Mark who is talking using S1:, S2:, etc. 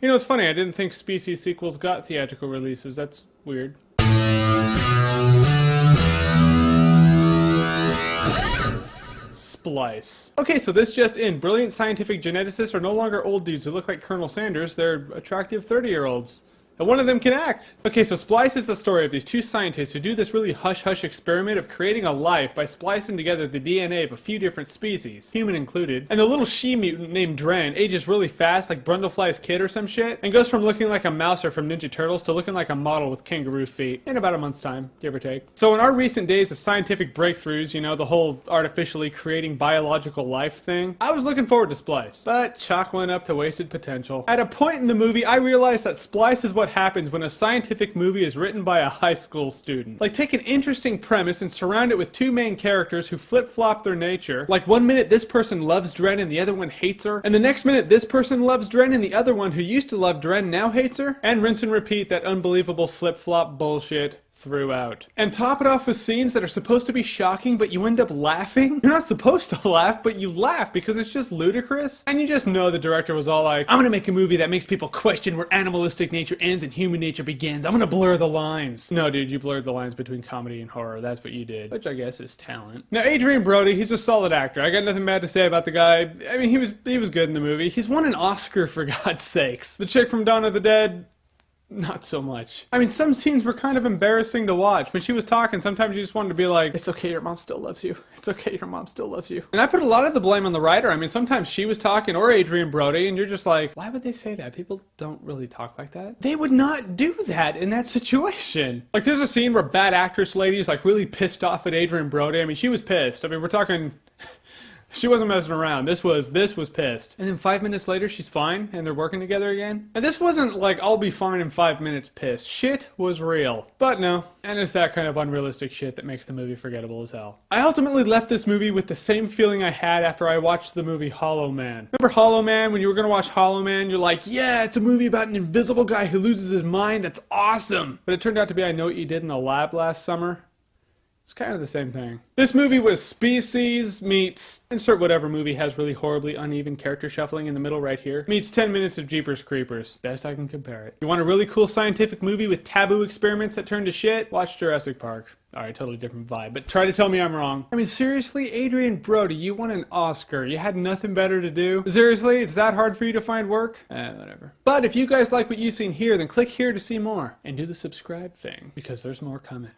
S1: You know, it's funny, I didn't think Species sequels got theatrical releases. That's weird. Splice. Okay, so this just in. Brilliant scientific geneticists are no longer old dudes who look like Colonel Sanders. They're attractive 30-year-olds. And one of them can act. Okay, so Splice is the story of these two scientists who do this really hush-hush experiment of creating a life by splicing together the DNA of a few different species, human included. And the little she-mutant named Dren ages really fast, like Brundlefly's kid or some shit, and goes from looking like a mouser from Ninja Turtles to looking like a model with kangaroo feet in about a month's time, give or take. So in our recent days of scientific breakthroughs, you know, the whole artificially creating biological life thing, I was looking forward to Splice. But chalk went up to wasted potential. At a point in the movie, I realized that Splice is what happens when a scientific movie is written by a high school student. Like, take an interesting premise and surround it with two main characters who flip-flop their nature. Like, one minute this person loves Dren and the other one hates her, and the next minute this person loves Dren and the other one who used to love Dren now hates her, and rinse and repeat that unbelievable flip-flop bullshit throughout. And top it off with scenes that are supposed to be shocking, but you end up laughing. You're not supposed to laugh, but you laugh because it's just ludicrous. And you just know the director was all like, I'm gonna make a movie that makes people question where animalistic nature ends and human nature begins. I'm gonna blur the lines. No, dude, you blurred the lines between comedy and horror. That's what you did. Which I guess is talent. Now, Adrien Brody, he's a solid actor. I got nothing bad to say about the guy. I mean, he was good in the movie. He's won an Oscar, for God's sakes. The chick from Dawn of the Dead, not so much. I mean, some scenes were kind of embarrassing to watch. When she was talking, sometimes you just wanted to be like, it's okay, your mom still loves you. It's okay, your mom still loves you. And I put a lot of the blame on the writer. I mean, sometimes she was talking, or Adrien Brody, and you're just like, why would they say that? People don't really talk like that. They would not do that in that situation. Like, there's a scene where bad actress lady's like really pissed off at Adrien Brody. I mean, she was pissed. I mean, we're talking... She wasn't messing around. This was pissed. And then 5 minutes later, she's fine, and they're working together again. And this wasn't like, I'll be fine in 5 minutes pissed. Shit was real. But no. And it's that kind of unrealistic shit that makes the movie forgettable as hell. I ultimately left this movie with the same feeling I had after I watched the movie Hollow Man. Remember Hollow Man? When you were gonna watch Hollow Man, you're like, yeah, it's a movie about an invisible guy who loses his mind. That's awesome. But it turned out to be I Know What You Did in the Lab last summer. It's kind of the same thing. This movie was Species meets, insert whatever movie has really horribly uneven character shuffling in the middle right here, meets 10 minutes of Jeepers Creepers. Best I can compare it. You want a really cool scientific movie with taboo experiments that turn to shit? Watch Jurassic Park. Alright, totally different vibe, but try to tell me I'm wrong. I mean, seriously, Adrien Brody, you won an Oscar. You had nothing better to do? Seriously, it's that hard for you to find work? Whatever. But if you guys like what you've seen here, then click here to see more. And do the subscribe thing, because there's more coming.